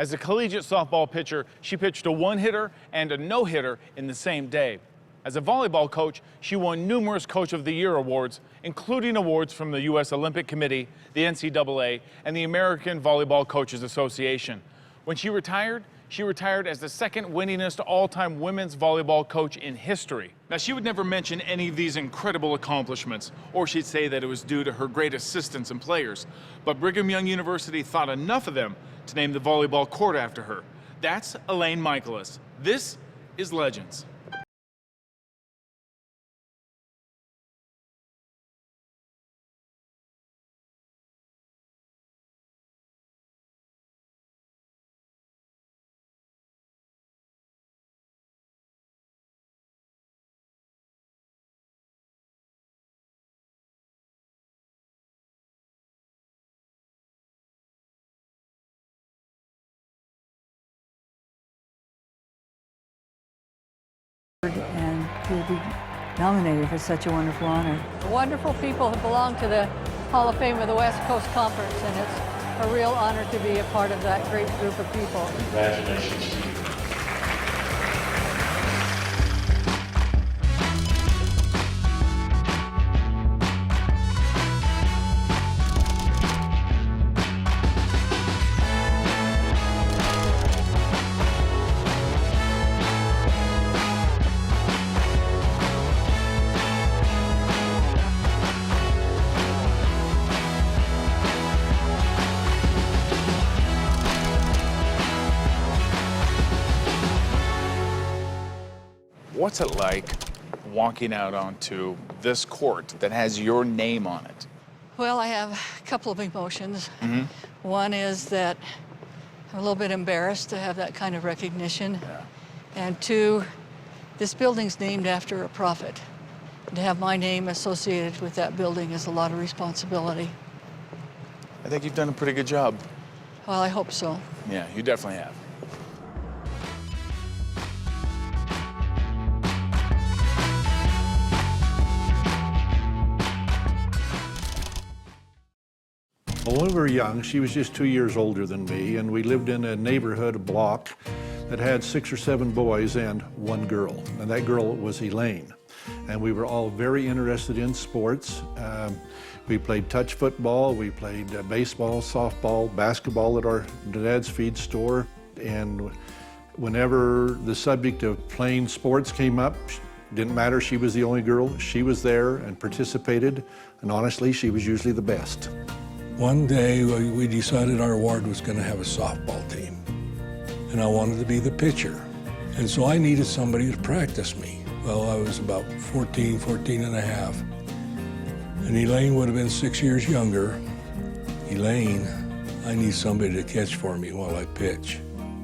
As a collegiate softball pitcher, she pitched a one-hitter and a no-hitter in the same day. As a volleyball coach, she won numerous Coach of the Year awards, including awards from the U.S. Olympic Committee, the NCAA, and the American Volleyball Coaches Association. When she retired as the second winningest all-time women's volleyball coach in history. Now, she would never mention any of these incredible accomplishments, or she'd say that it was due to her great assistants and players. But Brigham Young University thought enough of them to name the volleyball court after her. That's Elaine Michaelis. This is Legends. And to be nominated for such a wonderful honor. Wonderful people who belong to the Hall of Fame of the West Coast Conference, and it's a real honor to be a part of that great group of people. Congratulations to you. What's it like walking out onto this court that has your name on it? Well, I have a couple of emotions. One is that I'm a little bit embarrassed to have that kind of recognition. Yeah. And two, this building's named after a prophet. And to have my name associated with that building is a lot of responsibility. I think you've done a pretty good job. Well, I hope so. Yeah, you definitely have. Well, when we were young, she was just 2 years older than me, and we lived in a neighborhood, a block, that had 6 or 7 boys and 1 girl, and that girl was Elaine. And we were all very interested in sports. We played touch football, we played baseball, softball, basketball at our dad's feed store, and whenever the subject of playing sports came up, didn't matter, she was the only girl, she was there and participated, and honestly, she was usually the best. One day, we decided our ward was going to have a softball team, and I wanted to be the pitcher. And so I needed somebody to practice me. Well, I was about 14 and a half. And Elaine would have been 6 years younger. Elaine, I need somebody to catch for me while I pitch.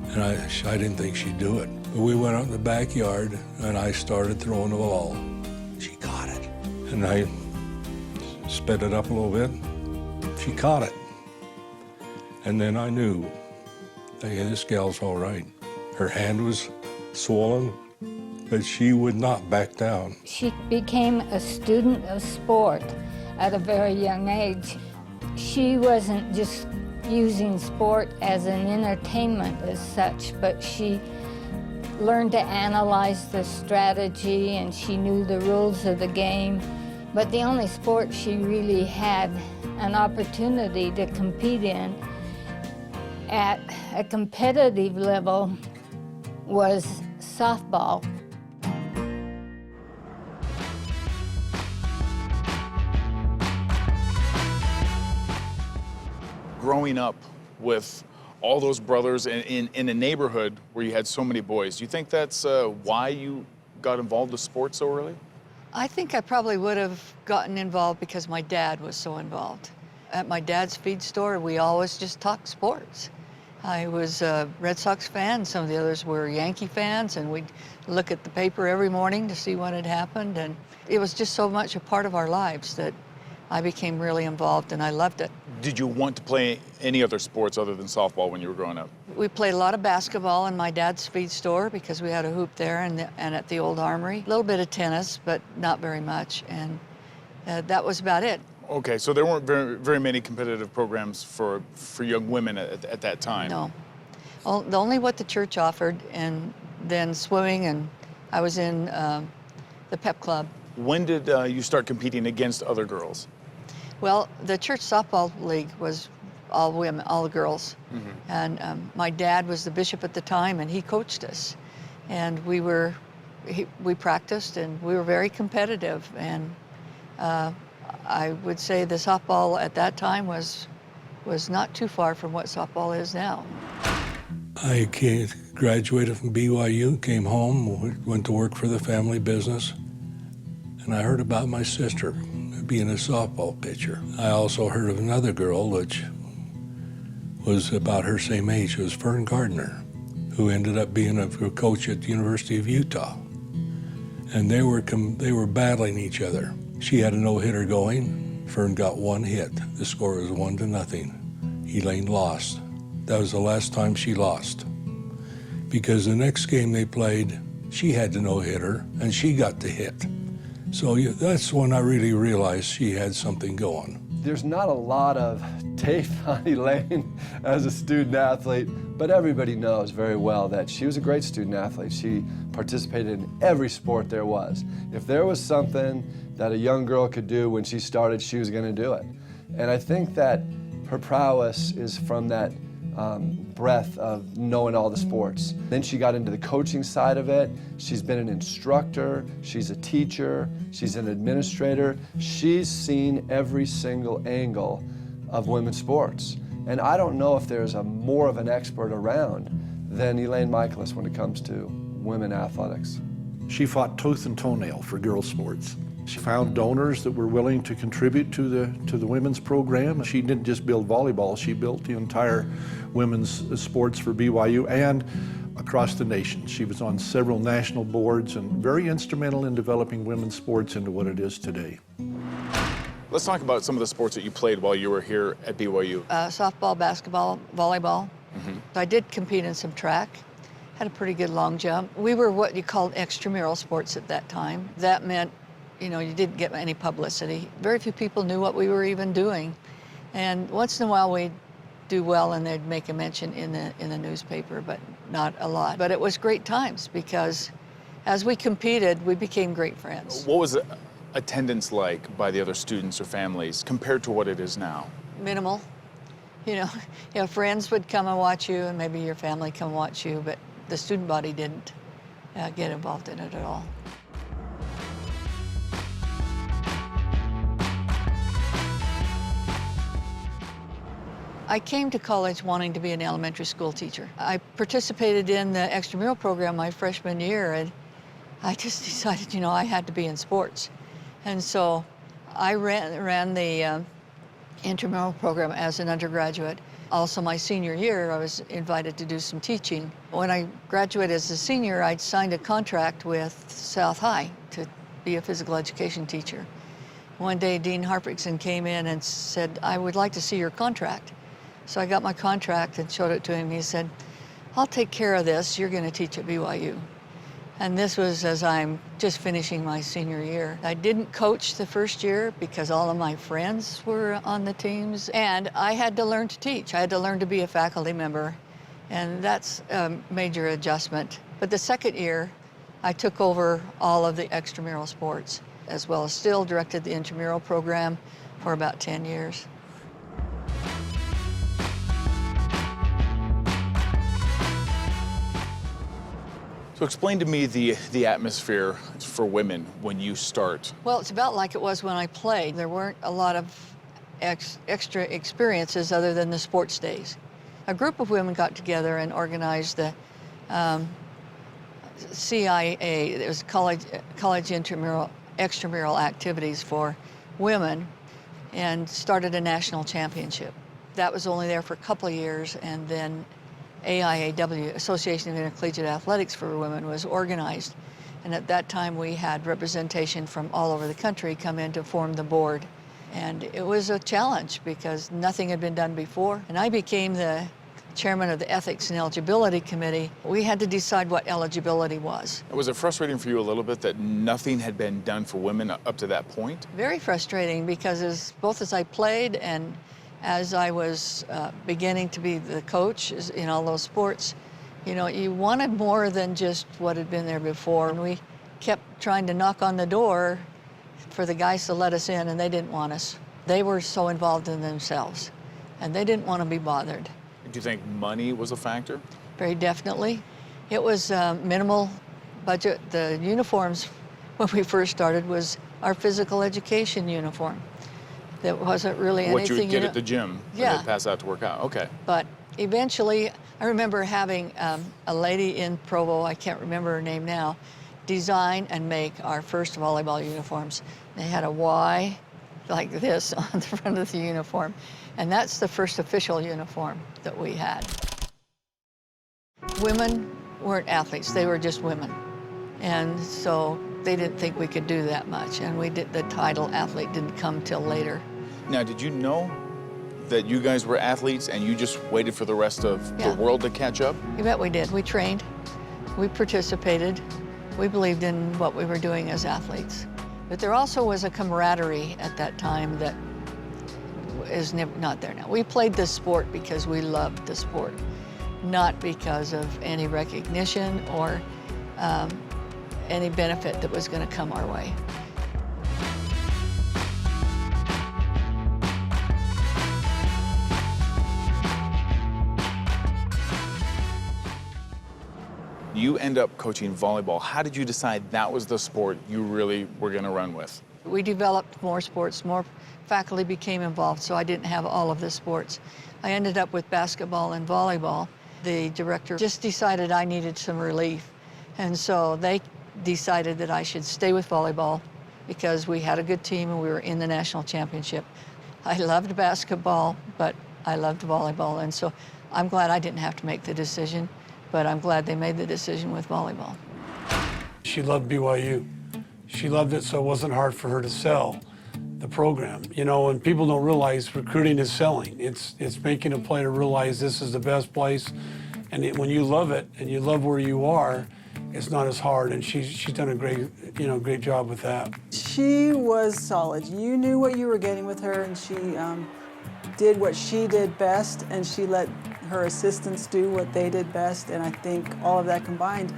And I didn't think she'd do it. But we went out in the backyard, and I started throwing the ball. She caught it. And I sped it up a little bit. She caught it. And then I knew, hey, this gal's all right. Her hand was swollen, but she would not back down. She became a student of sport at a very young age. She wasn't just using sport as an entertainment as such, but she learned to analyze the strategy, and she knew the rules of the game. But the only sport she really had an opportunity to compete in at a competitive level was softball. Growing up with all those brothers in a neighborhood where you had so many boys, do you think that's why you got involved with sports so early? I think I probably would have gotten involved because my dad was so involved. At my dad's feed store, we always just talked sports. I was a Red Sox fan, some of the others were Yankee fans, and we'd look at the paper every morning to see what had happened, and it was just so much a part of our lives that I became really involved, and I loved it. Did you want to play any other sports other than softball when you were growing up? We played a lot of basketball in my dad's feed store because we had a hoop there and at the old armory. A little bit of tennis, but not very much, and that was about it. Okay, so there weren't very many competitive programs for young women at that time. No. Only what the church offered, and then swimming, and I was in the pep club. When did you start competing against other girls? Well, the church softball league was all women, all girls. And my dad was the bishop at the time, and he coached us. And we practiced, and we were very competitive. And I would say the softball at that time was not too far from what softball is now. I graduated from BYU, came home, went to work for the family business, and I heard about my sister being a softball pitcher. I also heard of another girl which was about her same age. It was Fern Gardner, who ended up being a coach at the University of Utah. And they were battling each other. She had a no-hitter going. Fern got one hit. The score was 1-0. Elaine lost. That was the last time she lost. Because the next game they played, she had the no-hitter, and she got the hit. So that's when I really realized she had something going. There's not a lot of tape on Elaine as a student athlete, but everybody knows very well that she was a great student athlete. She participated in every sport there was. If there was something that a young girl could do when she started, she was going to do it. And I think that her prowess is from that breadth of knowing all the sports. Then she got into the coaching side of it. She's been an instructor, she's a teacher, she's an administrator. She's seen every single angle of women's sports. And I don't know if there's more of an expert around than Elaine Michaelis when it comes to women athletics. She fought tooth and toenail for girls' sports. She found donors that were willing to contribute to the women's program. She didn't just build volleyball, she built the entire women's sports for BYU and across the nation. She was on several national boards and very instrumental in developing women's sports into what it is today. Let's talk about some of the sports that you played while you were here at BYU. Softball, basketball, volleyball. I did compete in some track. Had a pretty good long jump. We were what you called extramural sports at that time. That meant, you know, you didn't get any publicity. Very few people knew what we were even doing. And once in a while we'd do well and they'd make a mention in the newspaper, but not a lot. But it was great times because as we competed, we became great friends. What was the attendance like by the other students or families compared to what it is now? Minimal. You know, friends would come and watch you and maybe your family come watch you, but the student body didn't get involved in it at all. I came to college wanting to be an elementary school teacher. I participated in the extramural program my freshman year, and I just decided, you know, I had to be in sports. And so I ran the intramural program as an undergraduate. Also, my senior year, I was invited to do some teaching. When I graduated as a senior, I'd signed a contract with South High to be a physical education teacher. One day, Dean Harprington came in and said, I would like to see your contract. So I got my contract and showed it to him. He said, I'll take care of this. You're going to teach at BYU. And this was as I'm just finishing my senior year. I didn't coach the first year because all of my friends were on the teams, and I had to learn to teach. I had to learn to be a faculty member, and that's a major adjustment. But the second year, I took over all of the extramural sports, as well as still directed the intramural program for about 10 years. So explain to me the atmosphere for women when you start. Well, it's about like it was when I played. There weren't a lot of extra experiences other than the sports days. A group of women got together and organized the CIA. It was college extramural activities for women, and started a national championship. That was only there for a couple of years, and then AIAW, Association of Intercollegiate Athletics for Women, was organized. And at that time we had representation from all over the country come in to form the board. And it was a challenge because nothing had been done before. And I became the chairman of the Ethics and Eligibility Committee. We had to decide what eligibility was. Was it frustrating for you a little bit that nothing had been done for women up to that point? Very frustrating because both as I played and As I was beginning to be the coach in all those sports, you know, you wanted more than just what had been there before. And we kept trying to knock on the door for the guys to let us in, and they didn't want us. They were so involved in themselves, and they didn't want to be bothered. Do you think money was a factor? Very definitely. It was minimal budget. The uniforms, when we first started, was our physical education uniform. There wasn't really anything. What you would get at the gym when Yeah. they pass out to work out. Okay. But eventually, I remember having a lady in Provo, I can't remember her name now, design and make our first volleyball uniforms. They had a Y like this on the front of the uniform. And that's the first official uniform that we had. Women weren't athletes, they were just women. And so they didn't think we could do that much. And the title athlete didn't come till later. Now, did you know that you guys were athletes and you just waited for the rest of Yeah. the world to catch up? You bet we did. We trained, we participated, we believed in what we were doing as athletes. But there also was a camaraderie at that time that is not there now. We played this sport because we loved the sport, not because of any recognition or any benefit that was going to come our way. You end up coaching volleyball. How did you decide that was the sport you really were going to run with? We developed more sports, more faculty became involved, so I didn't have all of the sports. I ended up with basketball and volleyball. The director just decided I needed some relief, and so they decided that I should stay with volleyball because we had a good team and we were in the national championship. I loved basketball, but I loved volleyball, and so I'm glad I didn't have to make the decision, but I'm glad they made the decision with volleyball. She loved BYU. She loved it, so it wasn't hard for her to sell the program. You know, and people don't realize recruiting is selling. It's making a player realize this is the best place, and when you love it and you love where you are, it's not as hard. And she's done a great job with that. She was solid. You knew what you were getting with her, and she did what she did best, and she let her assistants do what they did best. And I think all of that combined,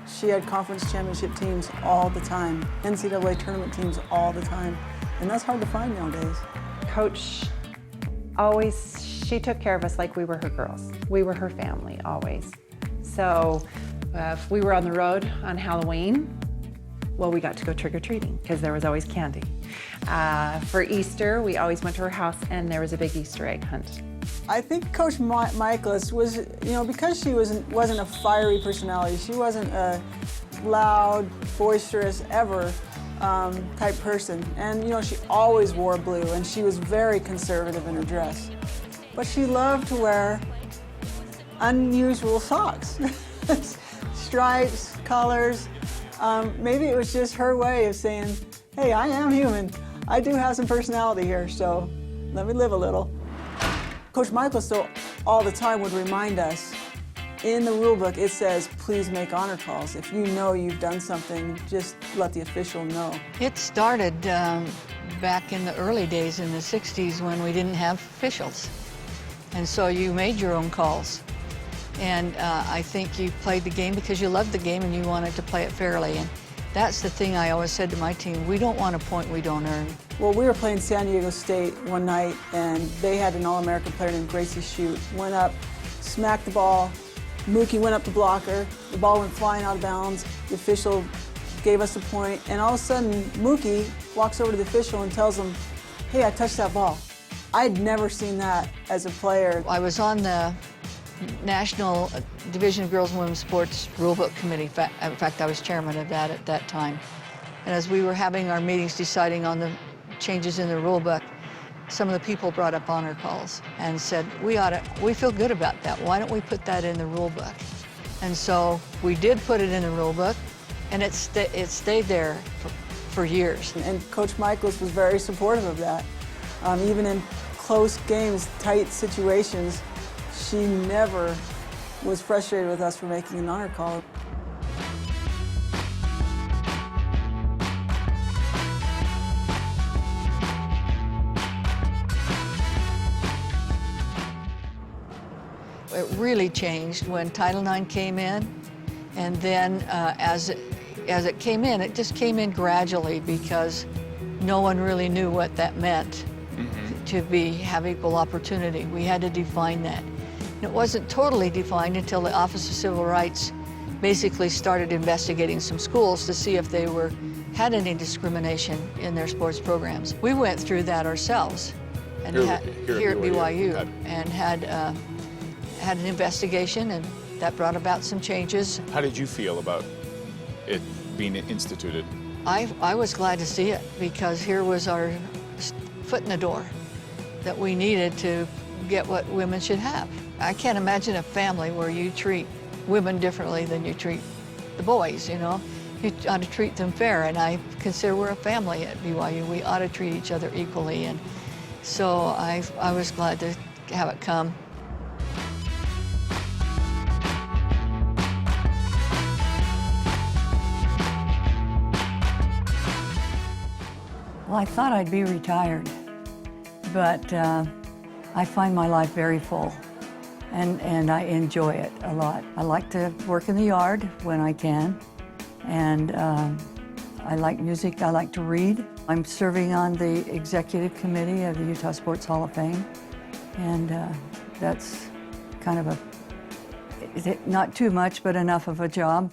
she had conference championship teams all the time, NCAA tournament teams all the time. And that's hard to find nowadays. Coach she took care of us like we were her girls. We were her family, always. So if we were on the road on Halloween, well, we got to go trick-or-treating because there was always candy. For Easter, we always went to her house and there was a big Easter egg hunt. I think Coach Michaelis was, because she wasn't a fiery personality, she wasn't a loud, boisterous, ever type person. And, she always wore blue, and she was very conservative in her dress. But she loved to wear unusual socks, stripes, colors. Maybe it was just her way of saying, hey, I am human. I do have some personality here, so let me live a little. Coach Michaelis, though, all the time would remind us, in the rule book, it says, please make honor calls. If you know you've done something, just let the official know. It started back in the early days in the 60s when we didn't have officials. And so you made your own calls. And I think you played the game because you loved the game and you wanted to play it fairly. And that's the thing I always said to my team, we don't want a point we don't earn. Well, we were playing San Diego State one night, and they had an All-American player named Gracie Shute. Went up, smacked the ball. Mookie went up to block her. The ball went flying out of bounds. The official gave us a point, and all of a sudden, Mookie walks over to the official and tells him, hey, I touched that ball. I'd never seen that as a player. I was on the National Division of Girls and Women's Sports Rulebook Committee. In fact, I was chairman of that at that time. And as we were having our meetings deciding on the changes in the rulebook, some of the people brought up honor calls and said, we feel good about that. Why don't we put that in the rule book? And so we did put it in the rule book, and it stayed there for years. And Coach Michaelis was very supportive of that. Even in close games, tight situations, she never was frustrated with us for making an honor call. really changed when Title IX came in, and then as it came in, it just came in gradually because no one really knew what that meant to have equal opportunity. We had to define that. And it wasn't totally defined until the Office of Civil Rights basically started investigating some schools to see if they had any discrimination in their sports programs. We went through that ourselves and here at BYU and had an investigation, and that brought about some changes. How did you feel about it being instituted? I was glad to see it because here was our foot in the door that we needed to get what women should have. I can't imagine a family where you treat women differently than you treat the boys, you know. You ought to treat them fair, and I consider we're a family at BYU. We ought to treat each other equally, and so I was glad to have it come. Well, I thought I'd be retired, but I find my life very full, and I enjoy it a lot. I like to work in the yard when I can, and I like music, I like to read. I'm serving on the executive committee of the Utah Sports Hall of Fame, and that's kind of not too much, but enough of a job.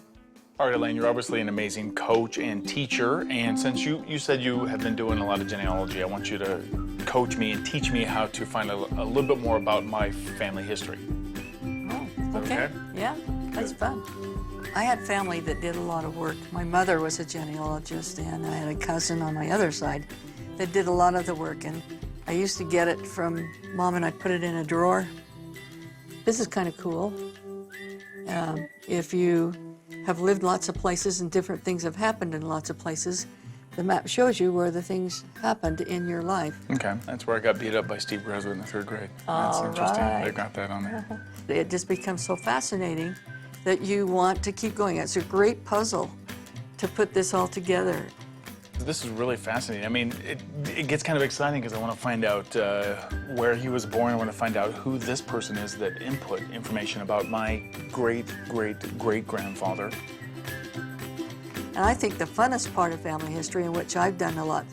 All right, Elaine, you're obviously an amazing coach and teacher, and since you said you have been doing a lot of genealogy, I want you to coach me and teach me how to find a little bit more about my family history. Oh, okay. Yeah, that's fun. I had family that did a lot of work. My mother was a genealogist, and I had a cousin on my other side that did a lot of the work, and I used to get it from Mom, and I'd put it in a drawer. This is kind of cool. If you have lived lots of places and different things have happened in lots of places, the map shows you where the things happened in your life. Okay, that's where I got beat up by Steve Greswood in the 3rd grade. That's interesting. Right. They got that on there. It just becomes so fascinating that you want to keep going. It's a great puzzle to put this all together. This is really fascinating. I mean, it gets kind of exciting because I want to find out where he was born. I want to find out who this person is that input information about my great-great-great-grandfather. And I think the funnest part of family history, in which I've done a lot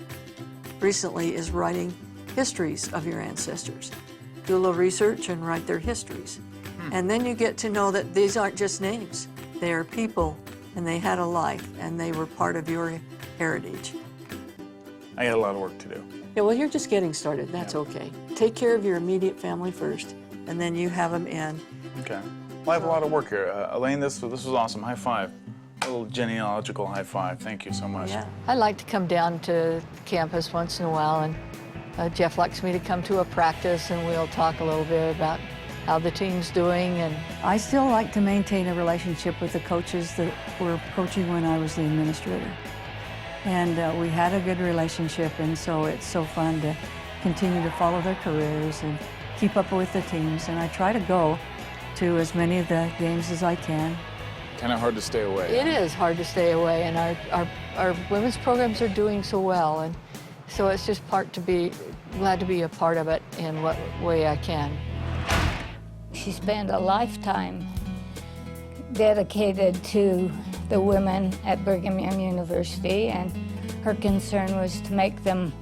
recently, is writing histories of your ancestors. Do a little research and write their histories. And then you get to know that these aren't just names. They are people, and they had a life, and they were part of your heritage. I got a lot of work to do. Yeah, well, you're just getting started. That's okay. Take care of your immediate family first, and then you have them in. Okay. Well, I have a lot of work here. Elaine, this was awesome. High five. A little genealogical high five. Thank you so much. Yeah. I like to come down to campus once in a while, and Jeff likes me to come to a practice, and we'll talk a little bit about how the team's doing. And I still like to maintain a relationship with the coaches that were coaching when I was the administrator. And we had a good relationship, and so it's so fun to continue to follow their careers and keep up with the teams. And I try to go to as many of the games as I can. Kind of hard to stay away. It is hard to stay away, and our women's programs are doing so well, and so it's just glad to be a part of it in what way I can. She spent a lifetime dedicated to the women at Brigham Young University, and her concern was to make them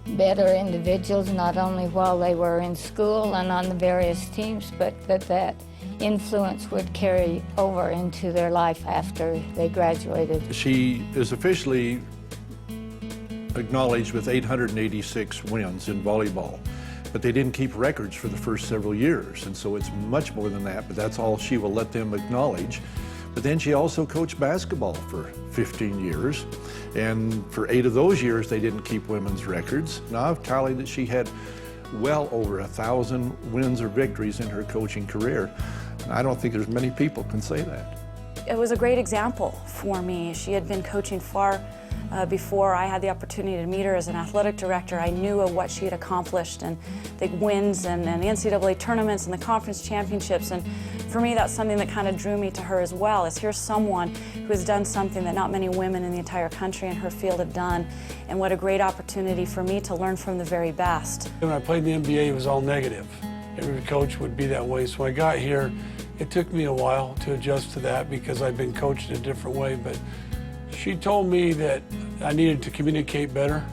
better individuals, not only while they were in school and on the various teams, but that influence would carry over into their life after they graduated. She is officially acknowledged with 886 wins in volleyball, but they didn't keep records for the first several years, and so it's much more than that, but that's all she will let them acknowledge. But then she also coached basketball for 15 years, and for 8 of those years they didn't keep women's records. Now I've tallied that she had well over 1,000 wins or victories in her coaching career. And I don't think there's many people can say that. It was a great example for me. She had been coaching far before I had the opportunity to meet her as an athletic director. I knew of what she had accomplished and the wins and the NCAA tournaments and the conference championships. And for me, that's something that kind of drew me to her as well, is here's someone who has done something that not many women in the entire country in her field have done. And what a great opportunity for me to learn from the very best. When I played in the NBA, it was all negative. every coach would be that way. So I got here, it took me a while to adjust to that because I've been coached in a different way, but she told me that I needed to communicate better,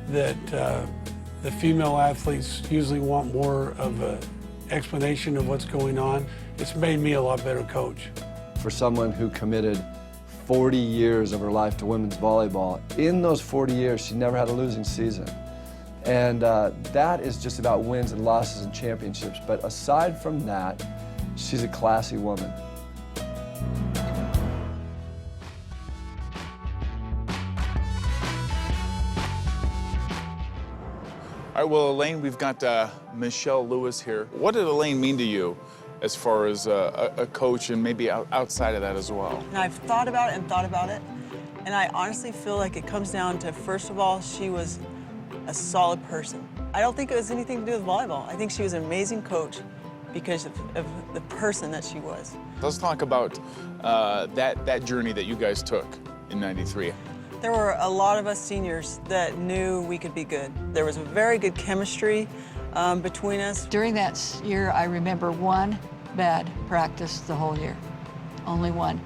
that the female athletes usually want more of an explanation of what's going on. It's made me a lot better coach. For someone who committed 40 years of her life to women's volleyball, in those 40 years, she never had a losing season. And that is just about wins and losses and championships. But aside from that, she's a classy woman. All right, well, Elaine, we've got Michelle Lewis here. What did Elaine mean to you as far as a coach and maybe outside of that as well? And I've thought about it and thought about it, and I honestly feel like it comes down to, first of all, she was a solid person. I don't think it was anything to do with volleyball. I think she was an amazing coach because of the person that she was. Let's talk about that journey that you guys took in '93. There were a lot of us seniors that knew we could be good. There was a very good chemistry between us. During that year, I remember one bad practice the whole year, only one.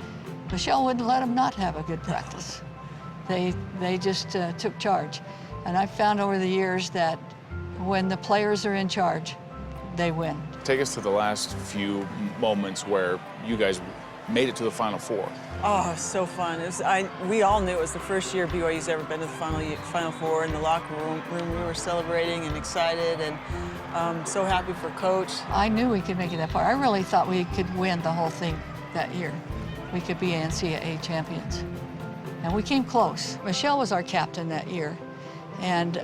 Michelle wouldn't let them not have a good practice. They just took charge. And I found over the years that when the players are in charge, they win. Take us to the last few moments where you guys made it to the Final Four. Oh, it was so fun. We all knew it was the first year BYU's ever been to the Final Four. In the locker room, we were celebrating and excited, and so happy for Coach. I knew we could make it that far. I really thought we could win the whole thing that year. We could be NCAA champions. And we came close. Michelle was our captain that year, and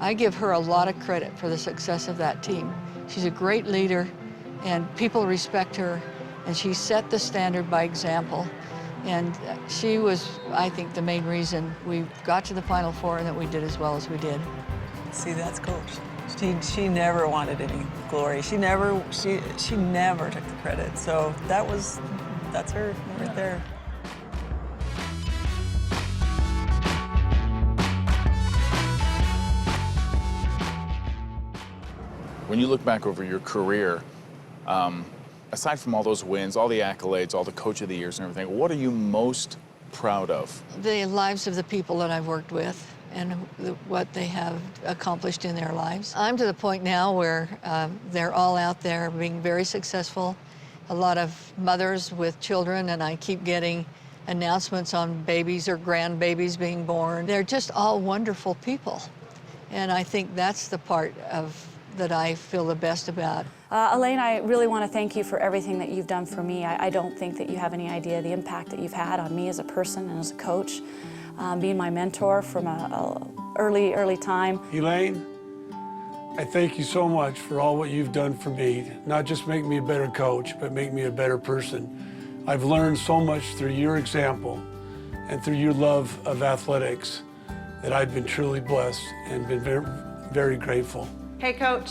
I give her a lot of credit for the success of that team. She's a great leader, and people respect her, and she set the standard by example. And she was, I think, the main reason we got to the Final Four and that we did as well as we did. See, that's Coach. She never wanted any glory. She never took the credit. So that's her right there. When you look back over your career, aside from all those wins, all the accolades, all the Coach of the Years and everything, what are you most proud of? The lives of the people that I've worked with and what they have accomplished in their lives. I'm to the point now where they're all out there being very successful. A lot of mothers with children, and I keep getting announcements on babies or grandbabies being born. They're just all wonderful people. And I think that's the part that I feel the best about. Elaine, I really want to thank you for everything that you've done for me. I don't think that you have any idea the impact that you've had on me as a person and as a coach, being my mentor from an early time. Elaine, I thank you so much for all what you've done for me. Not just make me a better coach, but make me a better person. I've learned so much through your example and through your love of athletics that I've been truly blessed and been very, very grateful. Hey, Coach.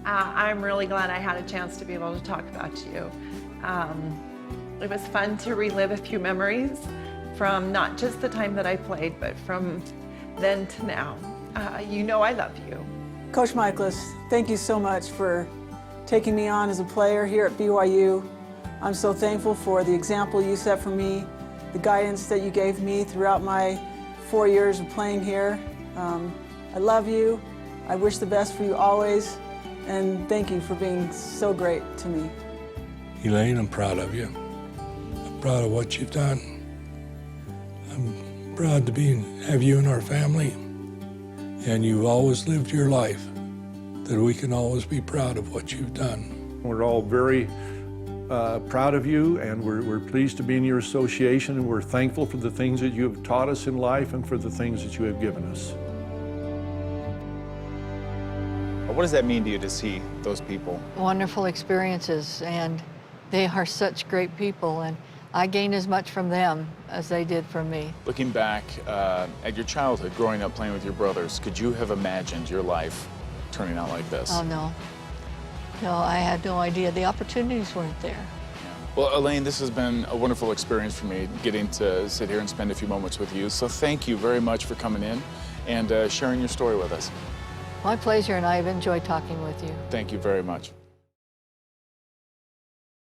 I'm really glad I had a chance to be able to talk about you. It was fun to relive a few memories from not just the time that I played, but from then to now. You know I love you. Coach Michaelis, thank you so much for taking me on as a player here at BYU. I'm so thankful for the example you set for me, the guidance that you gave me throughout my 4 years of playing here. I love you. I wish the best for you always, and thank you for being so great to me. Elaine, I'm proud of you. I'm proud of what you've done. I'm proud to have you in our family, and you've always lived your life that we can always be proud of what you've done. We're all very proud of you, and we're pleased to be in your association, and we're thankful for the things that you have taught us in life and for the things that you have given us. What does that mean to you to see those people? Wonderful experiences, and they are such great people, and I gained as much from them as they did from me. Looking back at your childhood, growing up playing with your brothers, could you have imagined your life turning out like this? Oh, no. No, I had no idea. The opportunities weren't there. Well, Elaine, this has been a wonderful experience for me, getting to sit here and spend a few moments with you. So thank you very much for coming in and sharing your story with us. My pleasure, and I've enjoyed talking with you. Thank you very much.